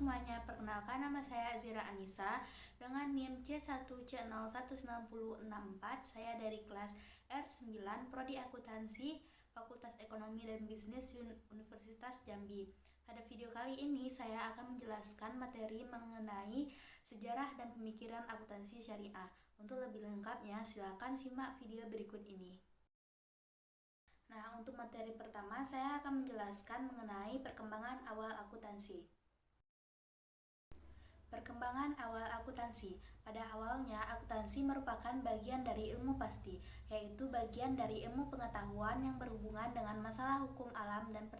semuanya, perkenalkan nama saya Azira Anissa dengan NIM C1C019064. Saya dari kelas R9 Prodi Akuntansi Fakultas Ekonomi dan Bisnis Universitas Jambi. Pada video kali ini saya akan menjelaskan materi mengenai sejarah dan pemikiran akuntansi syariah. Untuk lebih lengkapnya silakan simak video berikut ini. Nah, untuk materi pertama saya akan menjelaskan mengenai perkembangan awal akuntansi. Perkembangan awal akuntansi. Pada awalnya, akuntansi merupakan bagian dari ilmu pasti, yaitu bagian dari ilmu pengetahuan yang berhubungan dengan masalah hukum alam dan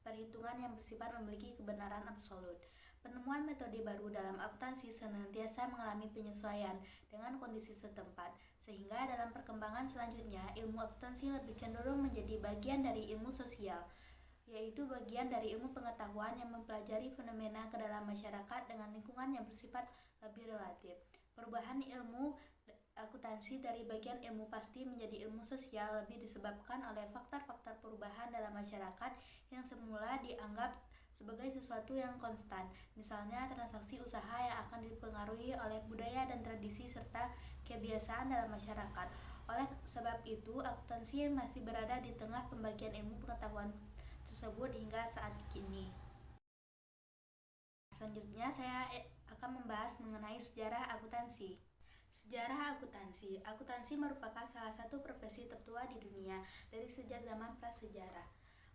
perhitungan yang bersifat memiliki kebenaran absolut. Penemuan metode baru dalam akuntansi senantiasa mengalami penyesuaian dengan kondisi setempat, sehingga dalam perkembangan selanjutnya, ilmu akuntansi lebih cenderung menjadi bagian dari ilmu sosial, yaitu bagian dari ilmu pengetahuan yang mempelajari fenomena ke dalam masyarakat dengan lingkungan yang bersifat lebih relatif. Perubahan ilmu akuntansi dari bagian ilmu pasti menjadi ilmu sosial lebih disebabkan oleh faktor-faktor perubahan dalam masyarakat yang semula dianggap sebagai sesuatu yang konstan, misalnya transaksi usaha yang akan dipengaruhi oleh budaya dan tradisi serta kebiasaan dalam masyarakat. Oleh sebab itu, akuntansi masih berada di tengah pembagian ilmu pengetahuan tersebut hingga saat kini. Selanjutnya saya akan membahas mengenai sejarah akuntansi. Sejarah akuntansi. Akuntansi merupakan salah satu profesi tertua di dunia dari sejak zaman prasejarah.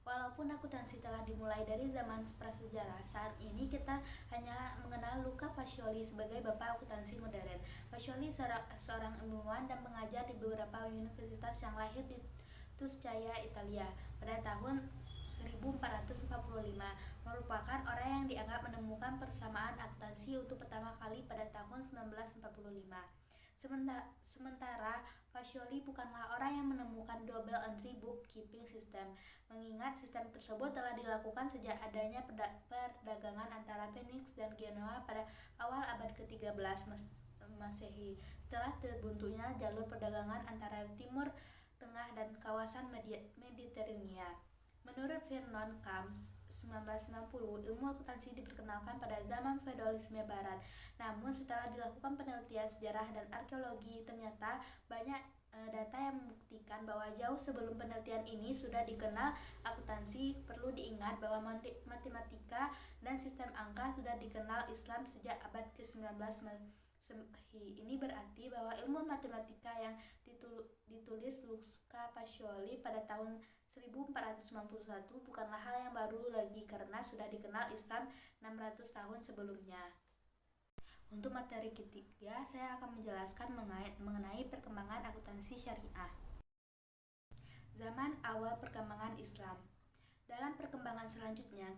Walaupun akuntansi telah dimulai dari zaman prasejarah, saat ini kita hanya mengenal Luca Pacioli sebagai bapak akuntansi modern. Pacioli seorang ilmuwan dan pengajar di beberapa universitas yang lahir di Tuscaya, Italia pada tahun 1445, merupakan orang yang dianggap menemukan persamaan akuntansi untuk pertama kali pada tahun 1945. Sementara Pacioli bukanlah orang yang menemukan double entry bookkeeping system, mengingat sistem tersebut telah dilakukan sejak adanya perdagangan antara Phoenix dan Genoa pada awal abad ke-13 Masehi, setelah terbentuknya jalur perdagangan antara Timur Tengah dan kawasan Mediterania. Menurut Vernon Kams 1990, ilmu akuntansi diperkenalkan pada zaman feodalisme barat. Namun setelah dilakukan penelitian sejarah dan arkeologi, ternyata banyak data yang membuktikan bahwa jauh sebelum penelitian ini sudah dikenal akuntansi. Perlu diingat bahwa matematika dan sistem angka sudah dikenal Islam sejak abad ke-19 Masehi. Ini berarti bahwa ilmu matematika yang ditulis Luca Pacioli pada tahun 1491 bukanlah hal yang baru lagi karena sudah dikenal Islam 600 tahun sebelumnya. Untuk materi ketiga, saya akan menjelaskan mengenai perkembangan akuntansi syariah. Zaman awal perkembangan Islam. Dalam perkembangan selanjutnya,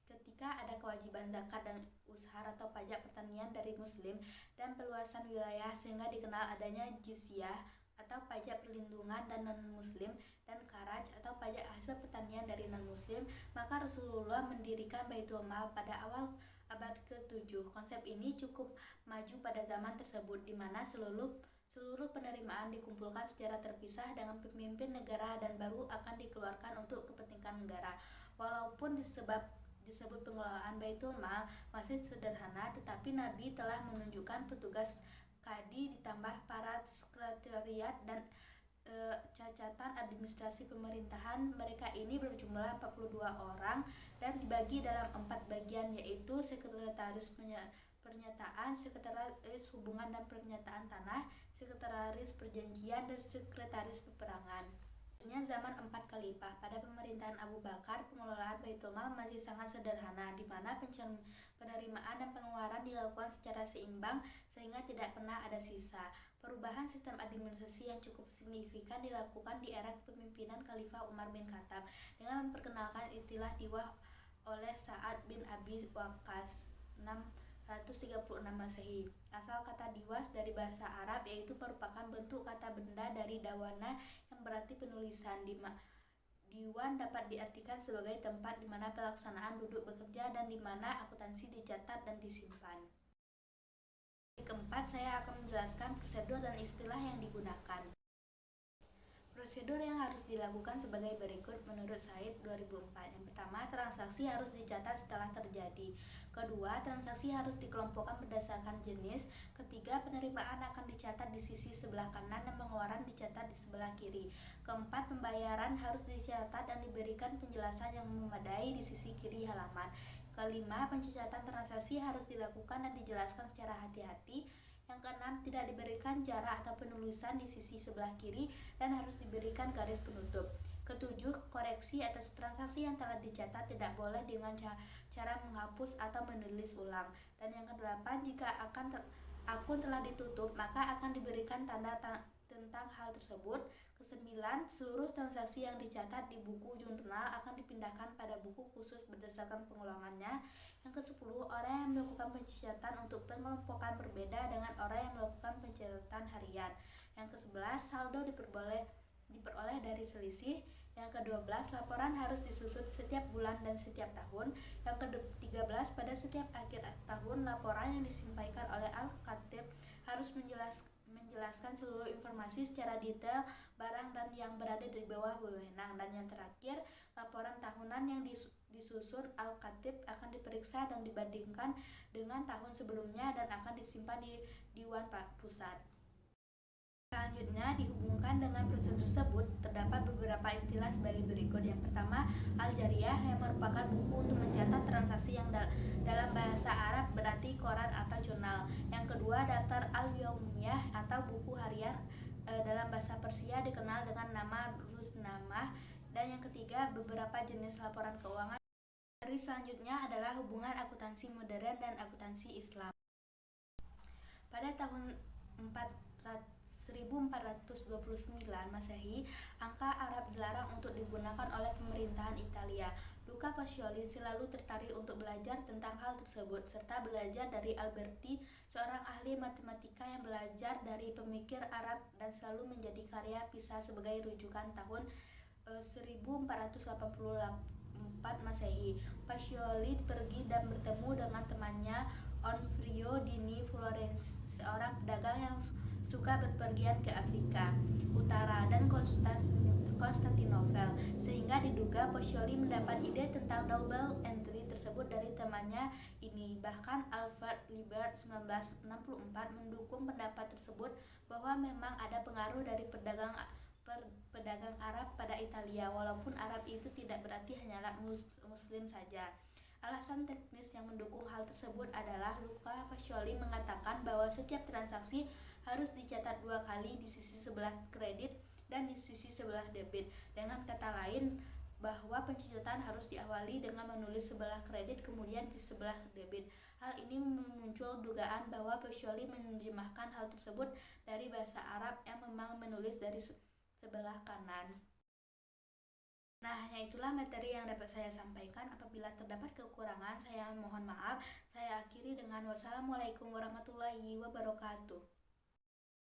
ketika ada kewajiban zakat dan ushar atau pajak pertanian dari Muslim dan peluasan wilayah sehingga dikenal adanya jizyah atau pajak perlindungan dan non-muslim dan kharaj atau pajak hasil pertanian dari non-muslim, maka Rasulullah mendirikan Baitul Mal pada awal abad ke-7. Konsep ini cukup maju pada zaman tersebut, di mana seluruh penerimaan dikumpulkan secara terpisah dengan pemimpin negara dan baru akan dikeluarkan untuk kepentingan negara. Walaupun disebut pengelolaan Baitul Mal masih sederhana, tetapi Nabi telah menunjukkan petugas kadi ditambah para sekretariat dan cacatan administrasi pemerintahan. Mereka ini berjumlah 42 orang dan dibagi dalam 4 bagian, yaitu sekretaris pernyataan, sekretaris hubungan dan pernyataan tanah, sekretaris perjanjian, dan sekretaris peperangan. Zaman 4 Khalifah. Pada pemerintahan Abu Bakar, pengelolaan Baitul Mal masih sangat sederhana, di mana penerimaan dan pengeluaran dilakukan secara seimbang sehingga tidak pernah ada sisa. Perubahan sistem administrasi yang cukup signifikan dilakukan di era kepemimpinan Khalifah Umar bin Khattab dengan memperkenalkan istilah diwah oleh Sa'ad bin Abi Waqqas 636 Masehi. Asal kata diwas dari bahasa Arab, yaitu merupakan bentuk kata benda dari dawana yang berarti penulisan. Diwan dapat diartikan sebagai tempat di mana pelaksanaan duduk bekerja dan di mana akuntansi dicatat dan disimpan. Keempat, saya akan menjelaskan prosedur dan istilah yang digunakan. Prosedur yang harus dilakukan sebagai berikut menurut Said 2004. Yang pertama, transaksi harus dicatat setelah terjadi. Kedua, transaksi harus dikelompokkan berdasarkan jenis. Ketiga, penerimaan akan dicatat di sisi sebelah kanan dan pengeluaran dicatat di sebelah kiri. Keempat, pembayaran harus dicatat dan diberikan penjelasan yang memadai di sisi kiri halaman. Kelima, pencatatan transaksi harus dilakukan dan dijelaskan secara hati-hati. Yang keenam, tidak diberikan jarak atau penulisan di sisi sebelah kiri dan harus diberikan garis penutup. Ketujuh, koreksi atas transaksi yang telah dicatat tidak boleh dengan cara menghapus atau menulis ulang. Dan yang kedelapan, jika akun telah ditutup, maka akan diberikan tanda tentang hal tersebut. Kesembilan, seluruh transaksi yang dicatat di buku jurnal akan dipindahkan pada buku khusus berdasarkan pengulangannya. Yang kesepuluh, orang yang melakukan pencatatan untuk pengelompokan berbeda dengan orang yang melakukan pencatatan harian. Yang ke-11, saldo diperoleh dari selisih. Yang ke-12, laporan harus disusun setiap bulan dan setiap tahun. Yang ke-13, pada setiap akhir tahun, laporan yang disampaikan oleh Al-Khatib harus menjelaskan seluruh informasi secara detail barang dan yang berada di bawah wewenang. Dan yang terakhir, laporan tahunan yang disusun Al-Khatib akan diperiksa dan dibandingkan dengan tahun sebelumnya dan akan disimpan di Diwan Pusat. Selanjutnya, dihubungkan dengan prosedur tersebut, terdapat beberapa istilah sebagai berikut. Yang pertama, Al-Jariyah yang merupakan buku untuk mencatat transaksi yang dalam bahasa Arab berarti koran atau jurnal. Yang kedua, Daftar Al-Yaumiyah atau buku harian dalam bahasa Persia dikenal dengan nama Ruznamah. Dan yang ketiga, beberapa jenis laporan keuangan. Dari selanjutnya adalah hubungan akuntansi modern dan akuntansi Islam. Pada tahun 1429 Masehi, angka Arab dilarang untuk digunakan oleh pemerintahan Italia. Luca Pacioli selalu tertarik untuk belajar tentang hal tersebut, serta belajar dari Alberti, seorang ahli matematika yang belajar dari pemikir Arab dan selalu menjadi karya Pisa sebagai rujukan. Tahun 1484 Masehi, Pacioli pergi dan bertemu dengan temannya Onofrio Dini Florence, seorang pedagang yang suka berpergian ke Afrika Utara dan Konstantinopel, sehingga diduga Pacioli mendapat ide tentang double entry tersebut dari temannya ini. Bahkan Alfred Liber 1964 mendukung pendapat tersebut bahwa memang ada pengaruh dari pedagang Arab pada Italia, walaupun Arab itu tidak berarti hanyalah Muslim saja. Alasan teknis yang mendukung hal tersebut adalah Luca Pacioli mengatakan bahwa setiap transaksi harus dicatat 2 kali, di sisi sebelah kredit dan di sisi sebelah debit. Dengan kata lain, bahwa pencatatan harus diawali dengan menulis sebelah kredit kemudian di sebelah debit. Hal ini muncul dugaan bahwa Pacioli menerjemahkan hal tersebut dari bahasa Arab yang memang menulis dari sebelah kanan. Nah, itulah materi yang dapat saya sampaikan. Apabila terdapat kekurangan, saya mohon maaf. Saya akhiri dengan wassalamualaikum warahmatullahi wabarakatuh.